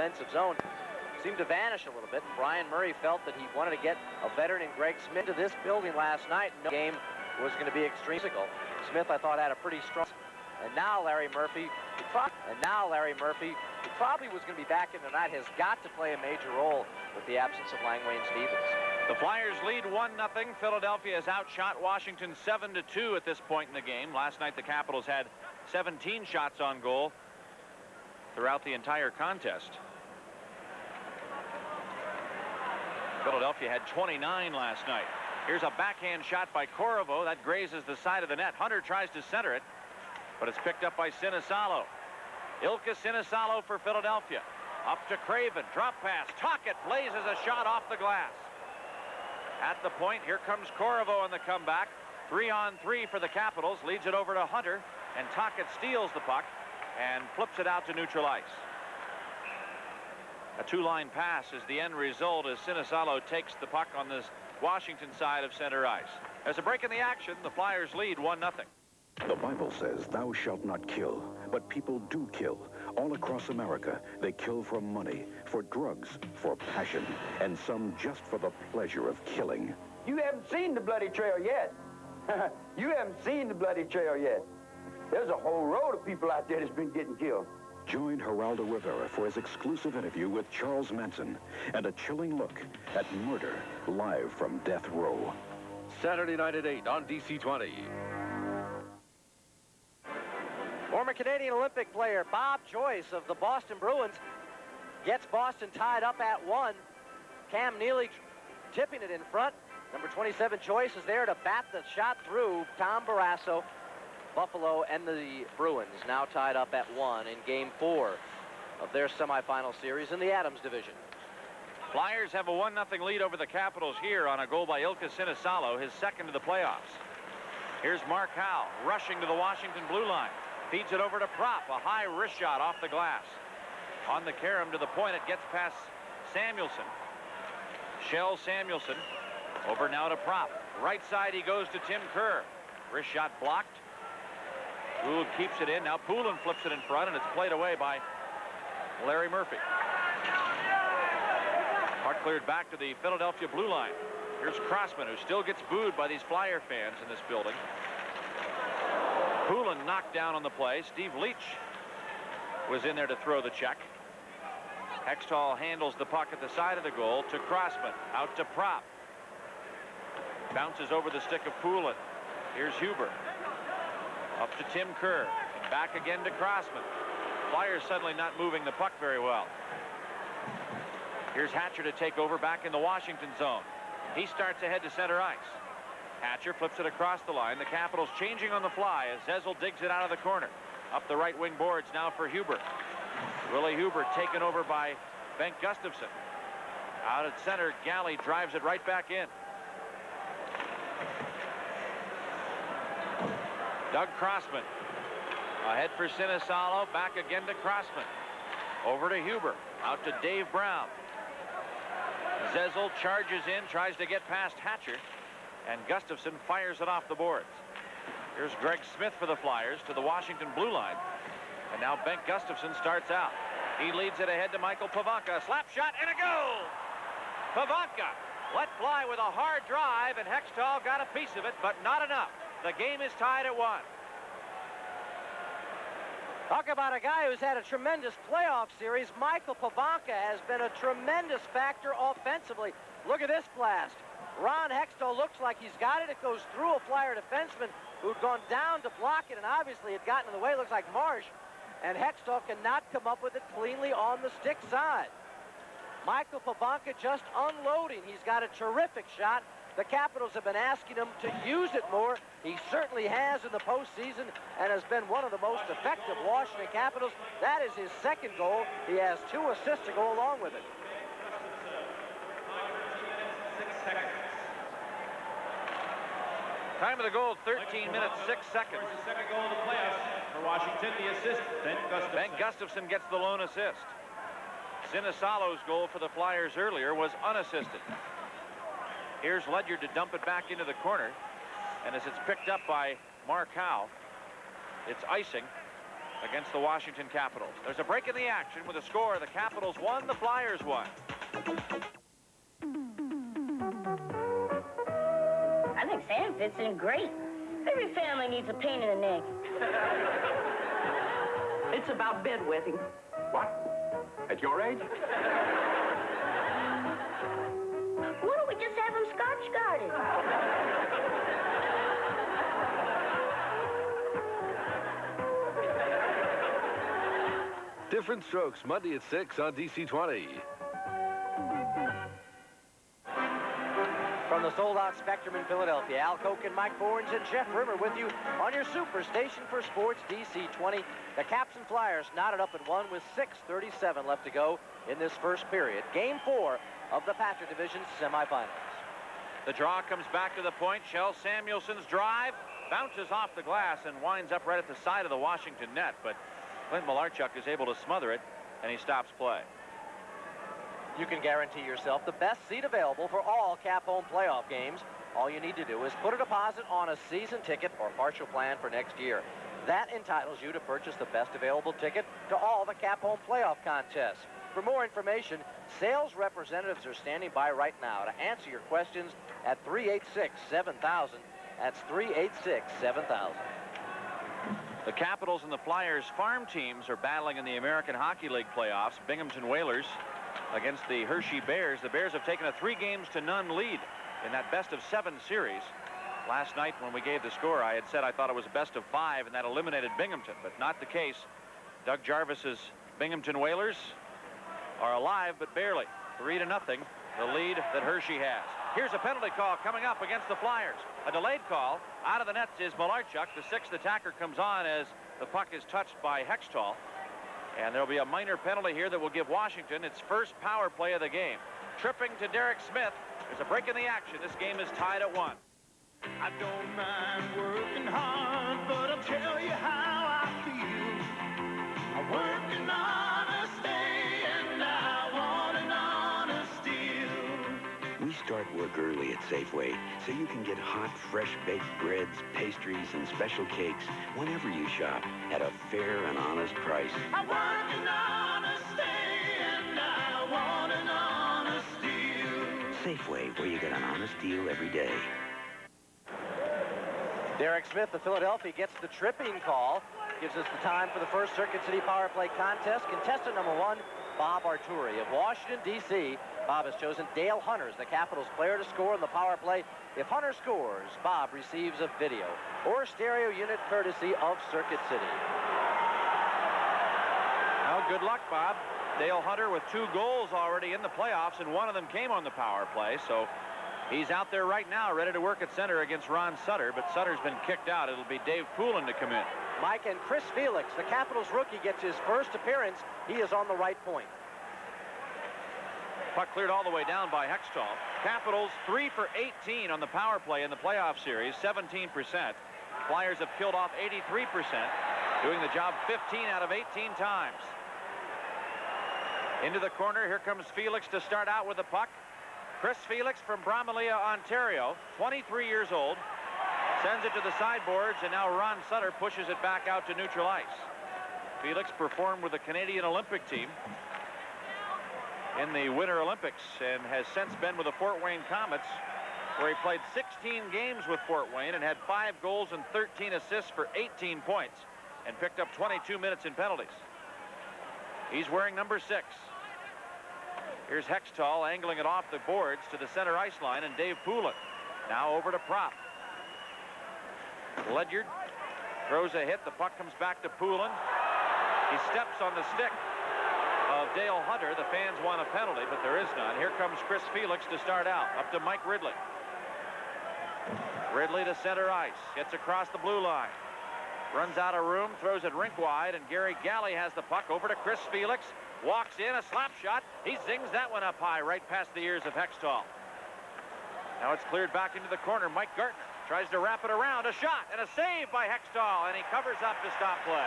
offensive zone seemed to vanish a little bit. And Brian Murray felt that he wanted to get a veteran in Greg Smith to this building last night. No game was going to be extreme physical. Smith, I thought, had a pretty strong. And now Larry Murphy, who probably was going to be back in tonight, has got to play a major role with the absence of Langwayne Stevens. The Flyers lead 1-0. Philadelphia has outshot Washington 7-2 at this point in the game. Last night the Capitals had 17 shots on goal throughout the entire contest. Philadelphia had 29 last night. Here's a backhand shot by Corvo that grazes the side of the net. Hunter tries to center it, but it's picked up by Sinisalo. Ilka Sinisalo for Philadelphia. Up to Craven. Drop pass. Tocchet blazes a shot off the glass. At the point, here comes Corvo on the comeback. 3-on-3 for the Capitals. Leads it over to Hunter. And Tocchet steals the puck and flips it out to neutral ice. A two-line pass is the end result as Sinisalo takes the puck on this Washington side of center ice. There's a break in the action. The Flyers lead 1-0. The Bible says, "Thou shalt not kill," but people do kill. All across America, they kill for money, for drugs, for passion, and some just for the pleasure of killing. You haven't seen the bloody trail yet. You haven't seen the bloody trail yet. There's a whole road of people out there that's been getting killed. Join Geraldo Rivera for his exclusive interview with Charles Manson and a chilling look at murder live from death row. Saturday night at 8 on DC-20. Former Canadian Olympic player Bob Joyce of the Boston Bruins gets Boston tied up at 1. Cam Neely tipping it in front. Number 27 Joyce is there to bat the shot through. Tom Barrasso. Buffalo and the Bruins now tied up at 1 in Game 4 of their semifinal series in the Adams division. Flyers have a 1-0 lead over the Capitals here on a goal by Ilka Sinisalo, his second of the playoffs. Here's Mark Howe rushing to the Washington blue line. Feeds it over to Prop, a high wrist shot off the glass. On the carom to the point, it gets past Samuelson. Shell Samuelson over now to Prop. Right side he goes to Tim Kerr. Wrist shot blocked. Gould keeps it in. Now Poulin flips it in front, and it's played away by Larry Murphy. Puck cleared back to the Philadelphia blue line. Here's Crossman, who still gets booed by these Flyer fans in this building. Poulin knocked down on the play. Steve Leach was in there to throw the check. Hextall handles the puck at the side of the goal to Crossman. Out to Prop. Bounces over the stick of Poulin. Here's Huber. Up to Tim Kerr. And back again to Crossman. Flyers suddenly not moving the puck very well. Here's Hatcher to take over back in the Washington zone. He starts ahead to center ice. Hatcher flips it across the line. The Capitals changing on the fly as Zezel digs it out of the corner. Up the right wing boards now for Huber. Willie Huber taken over by Bengt Gustafsson. Out at center, Galley drives it right back in. Doug Crossman ahead for Sinisalo, back again to Crossman. Over to Huber, out to Dave Brown. Zezel charges in, tries to get past Hatcher, and Gustafsson fires it off the boards. Here's Greg Smith for the Flyers to the Washington blue line. And now Bengt Gustafsson starts out. He leads it ahead to Michael Pavanka. A slap shot and a goal! Pavanka let fly with a hard drive, and Hextall got a piece of it, but not enough. The game is tied at 1. Talk about a guy who's had a tremendous playoff series. Michael Pavanka has been a tremendous factor offensively. Look at this blast. Ron Hextall looks like he's got it. It goes through a Flyer defenseman who'd gone down to block it, and obviously it got in the way. It looks like Marsh. And Hextall cannot come up with it cleanly on the stick side. Michael Pavanka just unloading. He's got a terrific shot. The Capitals have been asking him to use it more. He certainly has in the postseason and has been one of the most effective Washington Capitals. That is his second goal. He has 2 assists to go along with it. Time of the goal, 13 minutes, 6 seconds. Second goal of the playoffs for Washington, the assist, Bengt Gustafsson gets the lone assist. Sinisalo's goal for the Flyers earlier was unassisted. Here's Ledyard to dump it back into the corner. And as it's picked up by Mark Howe, it's icing. against the Washington Capitals. There's a break in the action with a score. The Capitals won, the Flyers won. I think Sam fits in great. Every family needs a pain in the neck. It's about bedwetting. What? At your age? Why don't we just have him Scotch guarded? Different Strokes, Monday at 6 on DC-20. From the sold-out Spectrum in Philadelphia, Al Koch and Mike Borns and Jeff Rimmer with you on your superstation for sports DC-20. The Caps and Flyers knotted up at 1 with 6:37 left to go in this first period. Game 4 of the Patriot Division semifinals. The draw comes back to the point. Kjell Samuelsson's drive bounces off the glass and winds up right at the side of the Washington net, but Clint Malarchuk is able to smother it, and he stops play. You can guarantee yourself the best seat available for all Cap Home playoff games. All you need to do is put a deposit on a season ticket or partial plan for next year. That entitles you to purchase the best available ticket to all the Cap Home playoff contests. For more information, sales representatives are standing by right now to answer your questions at 386-7000. That's 386-7000. The Capitals and the Flyers farm teams are battling in the American Hockey League playoffs. Binghamton Whalers against the Hershey Bears. The Bears have taken a 3-0 lead in that best-of-7 series. Last night when we gave the score, I had said I thought it was a best-of-5, and that eliminated Binghamton, but not the case. Doug Jarvis's Binghamton Whalers are alive, but barely. 3-0, the lead that Hershey has. Here's a penalty call coming up against the Flyers. A delayed call. Out of the nets is Malarchuk. The 6th attacker comes on as the puck is touched by Hextall. And there'll be a minor penalty here that will give Washington its first power play of the game. Tripping to Derek Smith. There's a break in the action. This game is tied at 1. I don't mind working hard, but I'll tell you how I feel. I work an honest day and I want an honest deal. We start work early at Safeway so you can get hot, fresh baked breads, pastries, and special cakes whenever you shop at a fair and honest price. I work an honest day and I want an honest deal. Safeway, where you get an honest deal every day. Derek Smith of Philadelphia gets the tripping call. Gives us the time for the first Circuit City Power Play contest. Contestant number 1, Bob Arturi of Washington, D.C. Bob has chosen Dale Hunter as the Capitals player to score in the power play. If Hunter scores, Bob receives a video or stereo unit courtesy of Circuit City. Well, good luck, Bob. Dale Hunter with 2 goals already in the playoffs, and one of them came on the power play, so he's out there right now ready to work at center against Ron Sutter, but Sutter's been kicked out. It'll be Dave Poulin to come in. Mike, and Chris Felix, the Capitals rookie, gets his first appearance. He is on the right point. Puck cleared all the way down by Hextall. Capitals 3 for 18 on the power play in the playoff series, 17%. Flyers have killed off 83%, doing the job 15 out of 18 times. Into the corner, here comes Felix to start out with the puck. Chris Felix from Bromley, Ontario, 23 years old, sends it to the sideboards, and now Ron Sutter pushes it back out to neutral ice. Felix performed with the Canadian Olympic team in the Winter Olympics and has since been with the Fort Wayne Comets, where he played 16 games with Fort Wayne and had 5 goals and 13 assists for 18 points and picked up 22 minutes in penalties. He's wearing number 6. Here's Hextall angling it off the boards to the center ice line, and Dave Poulin now over to Prop. Ledyard throws a hit. The puck comes back to Poulin. He steps on the stick of Dale Hunter. The fans want a penalty, but there is none. Here comes Chris Felix to start out. Up to Mike Ridley. Ridley to center ice. Gets across the blue line. Runs out of room, throws it rink wide, and Gary Galley has the puck over to Chris Felix. Walks in, a slap shot. He zings that one up high, right past the ears of Hextall. Now it's cleared back into the corner. Mike Gartner tries to wrap it around. A shot and a save by Hextall, and he covers up to stop play.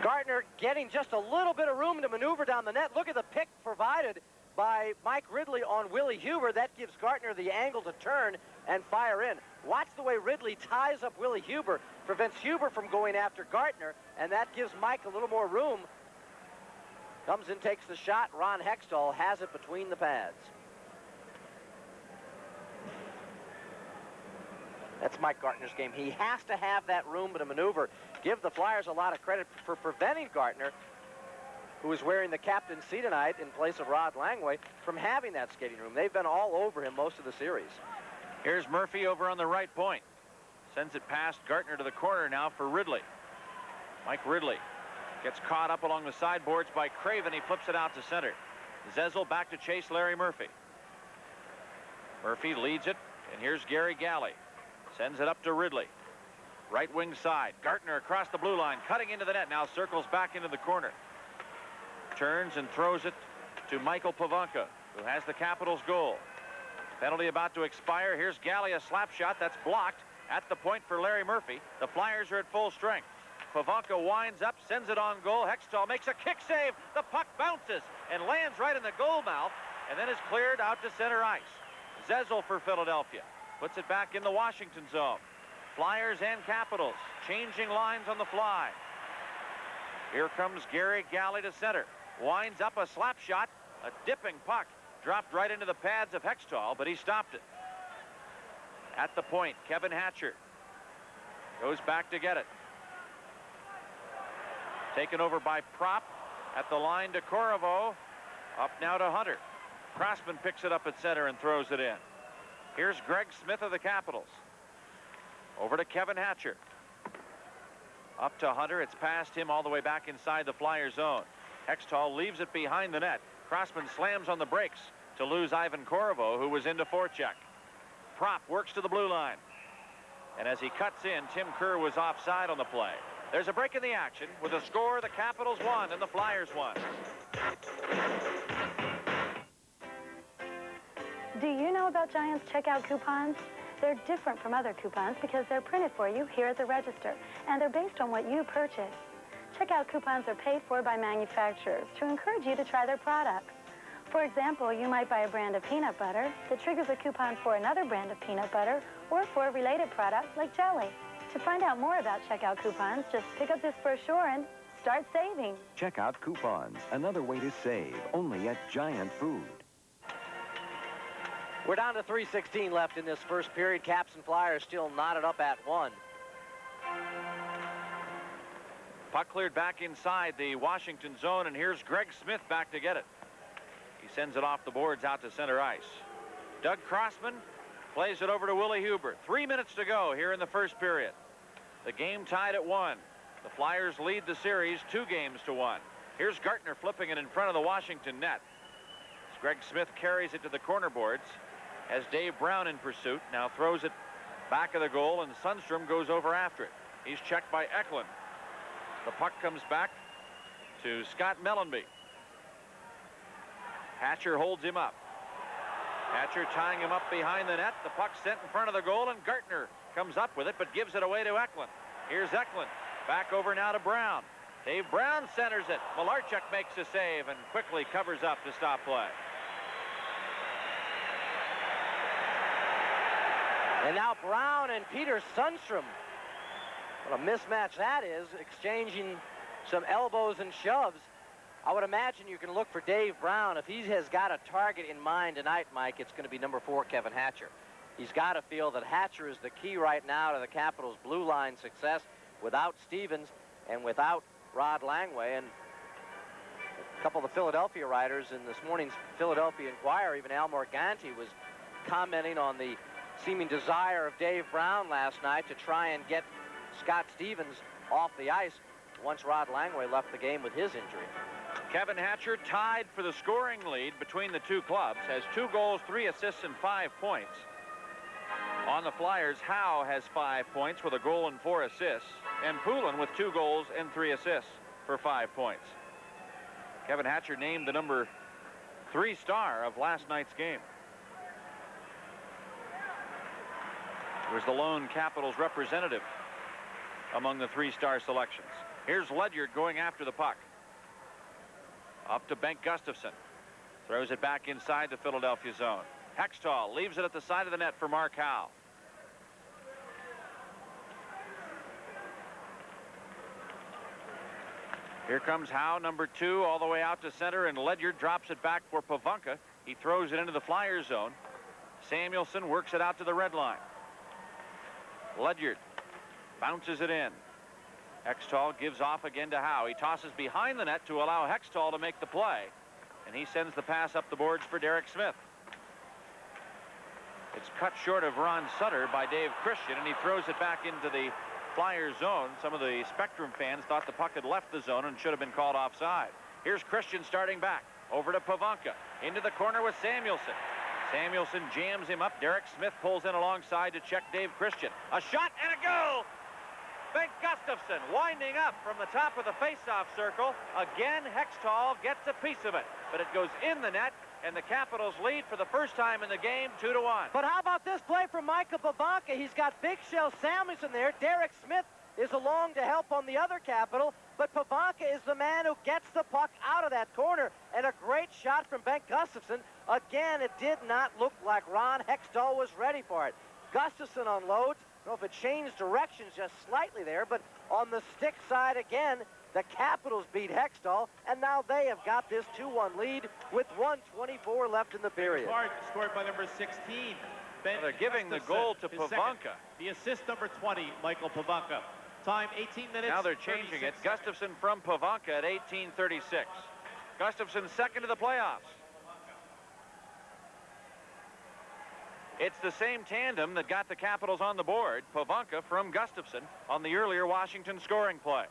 Gartner getting just a little bit of room to maneuver down the net. Look at the pick provided by Mike Ridley on Willie Huber. That gives Gartner the angle to turn and fire in. Watch the way Ridley ties up Willie Huber, prevents Huber from going after Gartner, and that gives Mike a little more room. Comes in, takes the shot. Ron Hextall has it between the pads. That's Mike Gartner's game. He has to have that room to maneuver. Give the Flyers a lot of credit for preventing Gartner, who is wearing the captain's seat tonight in place of Rod Langway, from having that skating room. They've been all over him most of the series. Here's Murphy over on the right point. Sends it past Gartner to the corner now for Ridley. Mike Ridley gets caught up along the sideboards by Craven. He flips it out to center. Zezel back to chase Larry Murphy. Murphy leads it, and here's Gary Galley. Sends it up to Ridley. Right wing side. Gartner across the blue line, cutting into the net. Now circles back into the corner. Turns and throws it to Michael Pavanka, who has the Capitals goal. Penalty about to expire. Here's Galley, a slap shot that's blocked at the point for Larry Murphy. The Flyers are at full strength. Pavanka winds up, sends it on goal. Hextall makes a kick save. The puck bounces and lands right in the goal mouth, and then is cleared out to center ice. Zezel for Philadelphia puts it back in the Washington zone. Flyers and Capitals changing lines on the fly. Here comes Gary Galley to center. Winds up a slap shot. A dipping puck dropped right into the pads of Hextall, but he stopped it. At the point, Kevin Hatcher goes back to get it. Taken over by Prop. At the line to Corriveau. Up now to Hunter. Crossman picks it up at center and throws it in. Here's Greg Smith of the Capitals. Over to Kevin Hatcher. Up to Hunter. It's past him all the way back inside the Flyer zone. Hextall leaves it behind the net. Crossman slams on the brakes to lose Ivan Corriveau, who was into forecheck. Prop works to the blue line. And as he cuts in, Tim Kerr was offside on the play. There's a break in the action. With a score, the Capitals won and the Flyers won. Do you know about Giant's checkout coupons? They're different from other coupons because they're printed for you here at the register, and they're based on what you purchase. Checkout coupons are paid for by manufacturers to encourage you to try their products. For example, you might buy a brand of peanut butter that triggers a coupon for another brand of peanut butter or for a related product like jelly. To find out more about checkout coupons, just pick up this brochure and start saving. Checkout coupons, another way to save, only at Giant Food. We're down to 3:16 left in this first period. Caps and Flyers still knotted up at 1. Puck cleared back inside the Washington zone, and here's Greg Smith back to get it. He sends it off the boards out to center ice. Doug Crossman plays it over to Willie Huber. 3 minutes to go here in the first period. The game tied at 1. The Flyers lead the series 2-1. Here's Gartner flipping it in front of the Washington net. As Greg Smith carries it to the corner boards, has Dave Brown in pursuit. Now throws it back of the goal, and Sundstrom goes over after it. He's checked by Eklund. The puck comes back to Scott Mellenby. Hatcher holds him up. Hatcher tying him up behind the net. The puck sent in front of the goal, and Gartner comes up with it, but gives it away to Eklund. Here's Eklund. Back over now to Brown. Dave Brown centers it. Malarchuk makes a save and quickly covers up to stop play. And now Brown and Peter Sundstrom. What a mismatch that is, exchanging some elbows and shoves. I would imagine you can look for Dave Brown. If he has got a target in mind tonight, Mike, it's going to be number 4, Kevin Hatcher. He's got to feel that Hatcher is the key right now to the Capitals' blue line success without Stevens and without Rod Langway. And a couple of the Philadelphia writers in this morning's Philadelphia Inquirer, even Al Morganti, was commenting on the seeming desire of Dave Brown last night to try and get Scott Stevens off the ice once Rod Langway left the game with his injury. Kevin Hatcher tied for the scoring lead between the two clubs, has 2 goals, 3 assists, and 5 points. On the Flyers, Howe has 5 points with a goal and 4 assists, and Poulin with 2 goals and 3 assists for 5 points. Kevin Hatcher named the number 3 star of last night's game. He was the lone Capitals representative among the 3-star selections. Here's Ledyard going after the puck. Up to Bengt Gustafsson. Throws it back inside the Philadelphia zone. Hextall leaves it at the side of the net for Mark Howe. Here comes Howe, number 2, all the way out to center, and Ledyard drops it back for Pivonka. He throws it into the Flyers zone. Samuelson works it out to the red line. Ledyard bounces it in. Hextall gives off again to Howe. He tosses behind the net to allow Hextall to make the play, and he sends the pass up the boards for Derek Smith. It's cut short of Ron Sutter by Dave Christian, and he throws it back into the Flyers zone. Some of the Spectrum fans thought the puck had left the zone and should have been called offside. Here's Christian starting back. Over to Pivonka. Into the corner with Samuelson. Samuelson jams him up. Derek Smith pulls in alongside to check Dave Christian. A shot and a goal! Bengt Gustafsson winding up from the top of the face-off circle. Again, Hextall gets a piece of it, but it goes in the net, and the Capitals lead for the first time in the game, 2-1. But how about this play from Michael Pivonka? He's got Big Shell Samuelson there. Derek Smith is along to help on the other Capital, but Pivonka is the man who gets the puck out of that corner, and a great shot from Bengt Gustafsson. Again, it did not look like Ron Hextall was ready for it. Gustafsson unloads. I don't know if it changed directions just slightly there, but on the stick side again, the Capitals beat Hextall, and now they have got this 2-1 lead with 1:24 left in the period. Hard scored by number 16. They're giving the goal to Pivonka. The assist, number 20, Michael Pivonka. Time, 18 minutes. Now they're changing it. Gustafsson from Pivonka at 18:36. Gustafsson second to the playoffs. It's the same tandem that got the Capitals on the board. Pivonka from Gustafsson on the earlier Washington scoring play.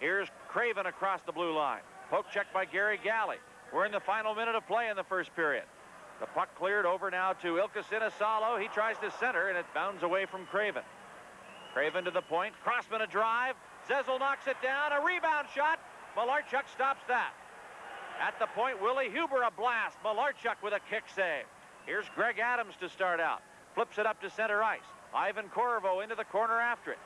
Here's Craven across the blue line. Poke check by Gary Galley. We're in the final minute of play in the first period. The puck cleared over now to Ilka Sinisalo. He tries to center, and it bounds away from Craven. Craven to the point. Crossman a drive. Zezel knocks it down. A rebound shot. Malarchuk stops that. At the point, Willie Huber a blast. Malarchuk with a kick save. Here's Greg Adams to start out. Flips it up to center ice. Ivan Corvo into the corner after it.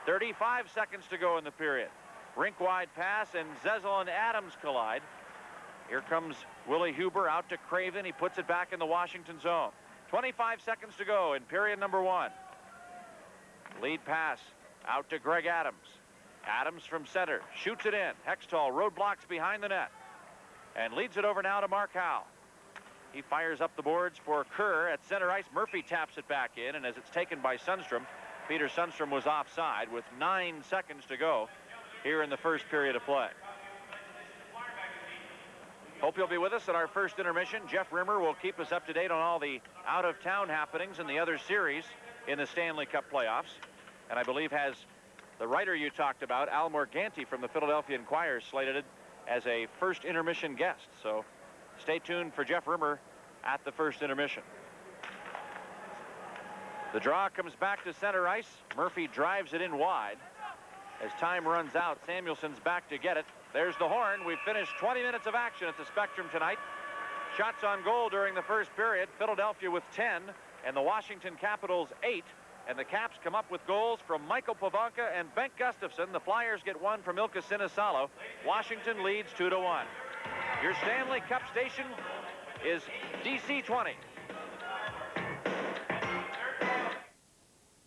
35 seconds to go in the period. Rink-wide pass, and Zezel and Adams collide. Here comes Willie Huber out to Craven. He puts it back in the Washington zone. 25 seconds to go in period number 1. Lead pass out to Greg Adams. Adams from center shoots it in. Hextall roadblocks behind the net and leads it over now to Mark Howe. He fires up the boards for Kerr at center ice. Murphy taps it back in, and as it's taken by Sundstrom, Peter Sundstrom was offside with 9 seconds to go here in the first period of play. Hope you'll be with us at our first intermission. Jeff Rimmer will keep us up to date on all the out-of-town happenings and the other series in the Stanley Cup playoffs. And I believe has the writer you talked about, Al Morganti from the Philadelphia Inquirer, slated as a first intermission guest. So stay tuned for Jeff Rimmer at the first intermission. The draw comes back to center ice. Murphy drives it in wide. As time runs out, Samuelson's back to get it. There's the horn. We've finished 20 minutes of action at the Spectrum tonight. Shots on goal during the first period. Philadelphia with 10 and the Washington Capitals 8. And the Caps come up with goals from Michael Pivonka and Bengt Gustafsson. The Flyers get one from Ilka Sinisalo. Washington leads 2-1. Your Stanley Cup station is DC 20.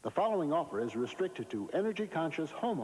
The following offer is restricted to energy-conscious homeowners.